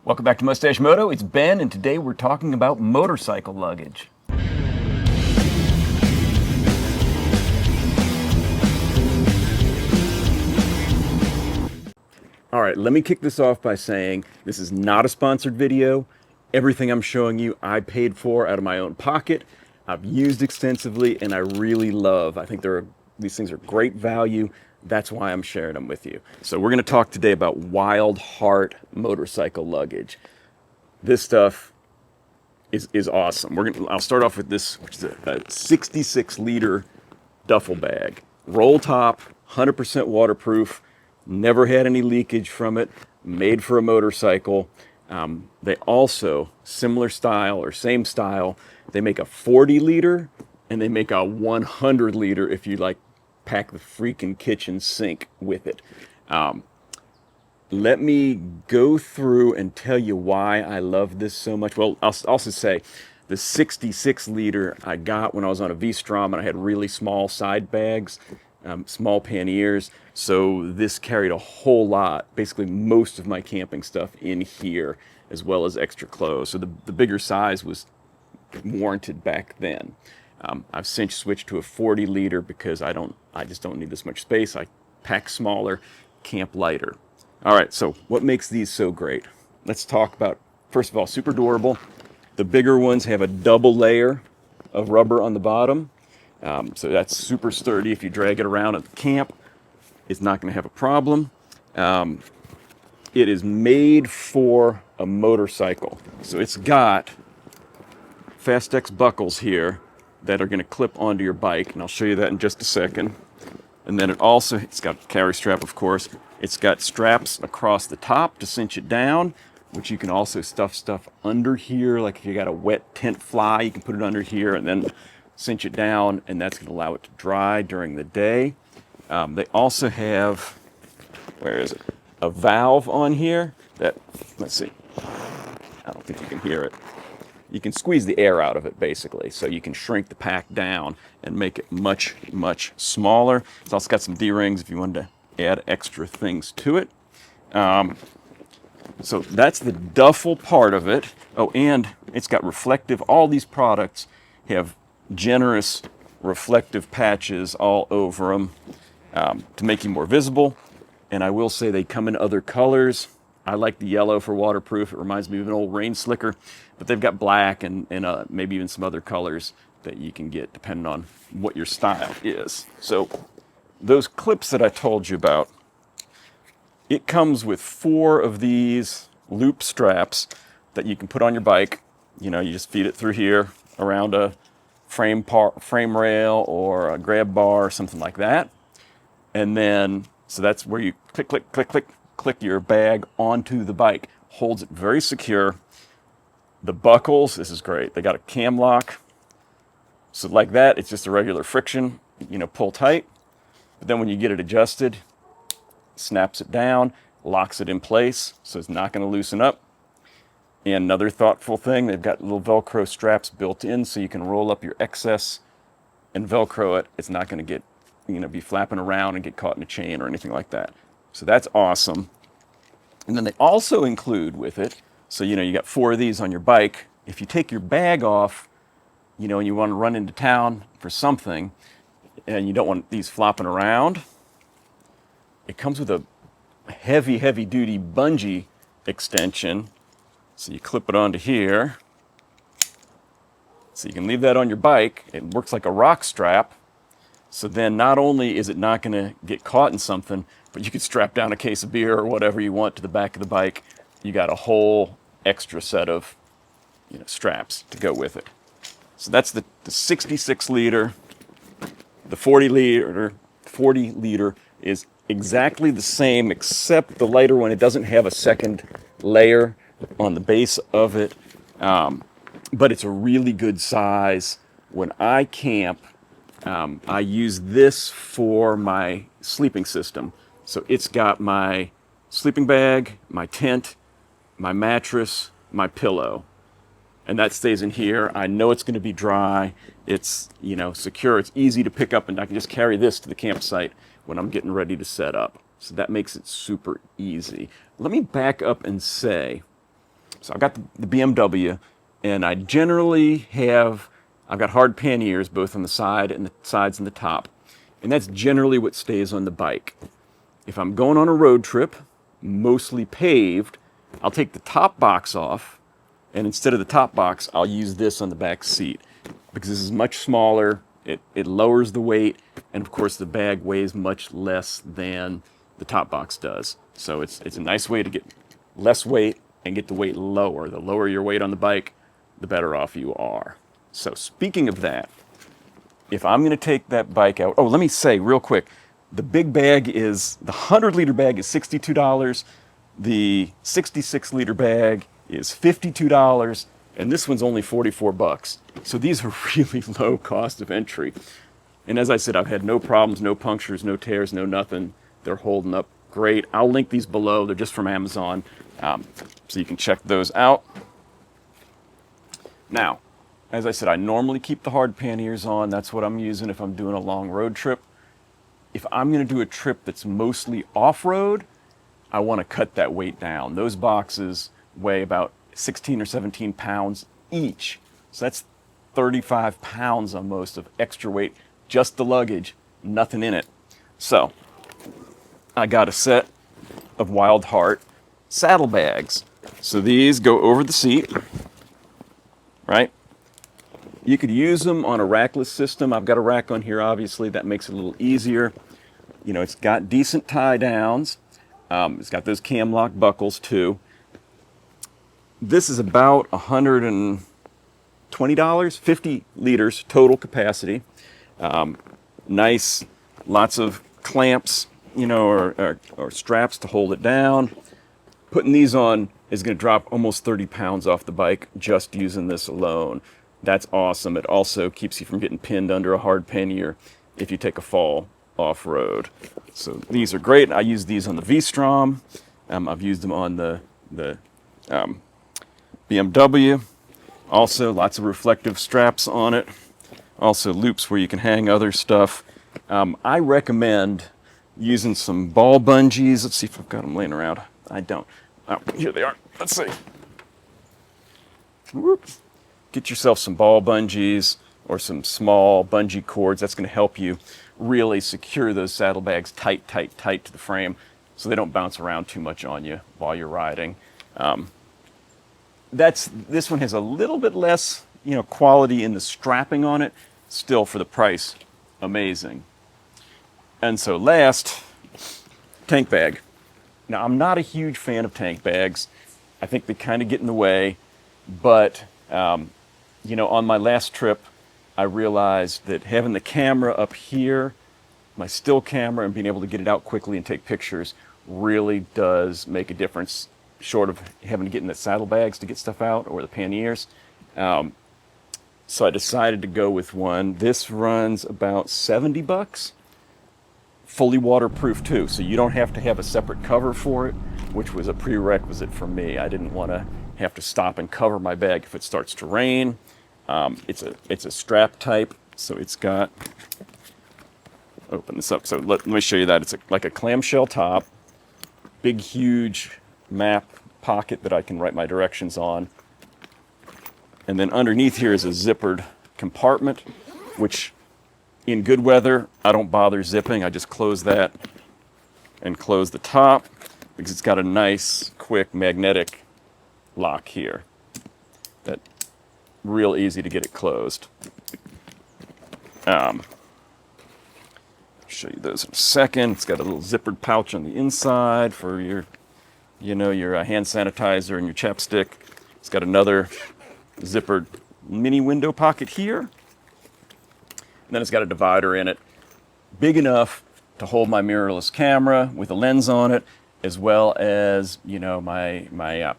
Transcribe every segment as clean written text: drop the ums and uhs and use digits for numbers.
Welcome back to MustacheMoto. It's Ben, and today we're talking about motorcycle luggage. All right, let me kick this off by saying this is not a sponsored video. Everything I'm showing you, I paid for out of my own pocket. I've used extensively, and I really love. I think these things are great value. That's why I'm sharing them with you. So we're going to talk today about Wild Heart motorcycle luggage. This stuff is awesome. I'll start off with this, which is a 66-liter duffel bag. Roll top, 100% waterproof, never had any leakage from it, made for a motorcycle. They also, similar style or same style, they make a 40-liter and they make a 100-liter if you like pack the freaking kitchen sink with it. Let me go through and tell you why I love this so much. Well, I'll also say the 66-liter I got when I was on a V-Strom, and I had really small side bags, small panniers. So this carried a whole lot, basically most of my camping stuff in here, as well as extra clothes. So the bigger size was warranted back then. I've since switched to a 40-liter because I just don't need this much space. I pack smaller, camp lighter. All right, so what makes these so great? Let's talk about, first of all, super durable. The bigger ones have a double layer of rubber on the bottom. So that's super sturdy. If you drag it around at the camp, it's not going to have a problem. It is made for a motorcycle. So it's got Fastex buckles here that are going to clip onto your bike, and I'll show you that in just a second. And then it's got a carry strap, of course. It's got straps across the top to cinch it down, which you can also stuff stuff under here. Like if you got a wet tent fly, you can put it under here and then cinch it down, and that's going to allow it to dry during the day. They also have, where is it? A valve on here that, let's see, I don't think you can hear it. You can squeeze the air out of it, basically, so you can shrink the pack down and make it much, much smaller. It's also got some D-rings if you wanted to add extra things to it. So that's the duffel part of it. Oh, and it's got reflective, all these products have generous reflective patches all over them to make you more visible. And I will say they come in other colors. I like the yellow for waterproof. It reminds me of an old rain slicker, but they've got black and maybe even some other colors that you can get depending on what your style is. So those clips that I told you about, it comes with 4 of these loop straps that you can put on your bike. You just feed it through here around a frame rail or a grab bar or something like that. And then, so that's where you click your bag onto the bike. Holds it very secure. The buckles, this is great. They got a cam lock. So like that, it's just a regular friction, pull tight. But then when you get it adjusted, snaps it down, locks it in place, so it's not going to loosen up. And another thoughtful thing, they've got little Velcro straps built in so you can roll up your excess and Velcro it. It's not going to get, be flapping around and get caught in a chain or anything like that. So that's awesome. And then they also include with it, so you got 4 of these on your bike. If you take your bag off, and you want to run into town for something, and you don't want these flopping around, it comes with a heavy, heavy-duty bungee extension. So you clip it onto here. So you can leave that on your bike. It works like a rock strap. So then not only is it not going to get caught in something, but you could strap down a case of beer or whatever you want to the back of the bike. You got a whole extra set of straps to go with it. So that's the 66-liter. The 40-liter is exactly the same, except the lighter one, it doesn't have a second layer on the base of it. But it's a really good size. When I camp, I use this for my sleeping system. So it's got my sleeping bag, my tent, my mattress, my pillow. And that stays in here. I know it's going to be dry. It's, secure. It's easy to pick up, and I can just carry this to the campsite when I'm getting ready to set up. So that makes it super easy. Let me back up and say, So I've got the BMW, and I generally I've got hard panniers both on the side and the sides and the top. And that's generally what stays on the bike. If I'm going on a road trip, mostly paved, I'll take the top box off, and instead of the top box, I'll use this on the back seat because this is much smaller. It lowers the weight, and of course the bag weighs much less than the top box does. So it's a nice way to get less weight and get the weight lower. The lower your weight on the bike, the better off you are. So speaking of that, if I'm going to take that bike out, oh, let me say real quick, the big bag is, the 100-liter bag is $62. The 66-liter bag is $52, and this one's only $44. So these are really low cost of entry. And as I said, I've had no problems, no punctures, no tears, no nothing. They're holding up great. I'll link these below. They're just from Amazon, so you can check those out. Now, as I said, I normally keep the hard panniers on. That's what I'm using if I'm doing a long road trip. If I'm going to do a trip that's mostly off-road, I want to cut that weight down. Those boxes weigh about 16 or 17 pounds each. So that's 35 pounds almost of extra weight, just the luggage, nothing in it. So I got a set of Wild Heart saddlebags. So these go over the seat, right? You could use them on a rackless system. I've got a rack on here, obviously. That makes it a little easier. You know, it's got decent tie downs. It's got those cam lock buckles too. This is about $120, 50 liters total capacity. Nice, lots of clamps, you know, or straps to hold it down. Putting these on is going to drop almost 30 pounds off the bike just using this alone. That's awesome. It also keeps you from getting pinned under a hard pannier if you take a fall off-road. So these are great. I use these on the V-Strom. I've used them on the BMW. Also, lots of reflective straps on it. Also loops where you can hang other stuff. I recommend using some ball bungees. Let's see if I've got them laying around. I don't. Oh, here they are. Let's see. Whoops. Get yourself some ball bungees or some small bungee cords. That's going to help you really secure those saddlebags tight to the frame so they don't bounce around too much on you while you're riding. This one has a little bit less, you know, quality in the strapping on it. Still, for the price, amazing. And so last, tank bag. Now, I'm not a huge fan of tank bags. I think they kind of get in the way, but you know, on my last trip, I realized that having the camera up here, my still camera, and being able to get it out quickly and take pictures really does make a difference, short of having to get in the saddlebags to get stuff out or the panniers. So I decided to go with one. This runs about $70, fully waterproof too, so you don't have to have a separate cover for it, which was a prerequisite for me. I didn't want to have to stop and cover my bag if it starts to rain. It's a strap type, so it's got, open this up, so let me show you that. It's like a clamshell top, big huge map pocket that I can write my directions on, and then underneath here is a zippered compartment, which in good weather I don't bother zipping. I just close that and close the top because it's got a nice quick magnetic lock here that real easy to get it closed. Show you those in a second. It's got a little zippered pouch on the inside for your, you know, your hand sanitizer and your chapstick. It's got another zippered mini window pocket here. And then it's got a divider in it, big enough to hold my mirrorless camera with a lens on it, as well as, you know, my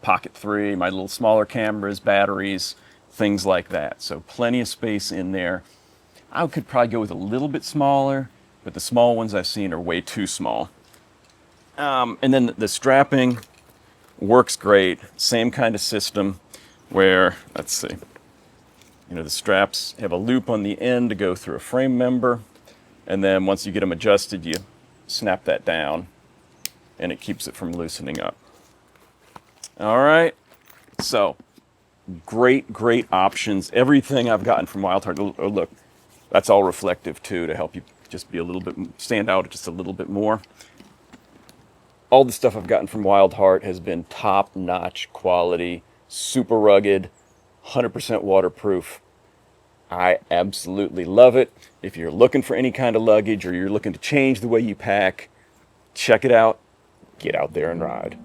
Pocket 3, my little smaller cameras, batteries, things like that. So plenty of space in there. I could probably go with a little bit smaller, but the small ones I've seen are way too small. And then the strapping works great. Same kind of system where, let's see, you know, the straps have a loop on the end to go through a frame member. And then once you get them adjusted, you snap that down and it keeps it from loosening up. All right, So great, great options. Everything I've gotten from Wild Heart, oh, look, that's all reflective too, to help you just be a little bit, stand out just a little bit more. All the stuff I've gotten from Wild Heart has been top-notch quality, super rugged, 100% waterproof. I absolutely love it. If you're looking for any kind of luggage or you're looking to change the way you pack, check it out. Get out there and ride.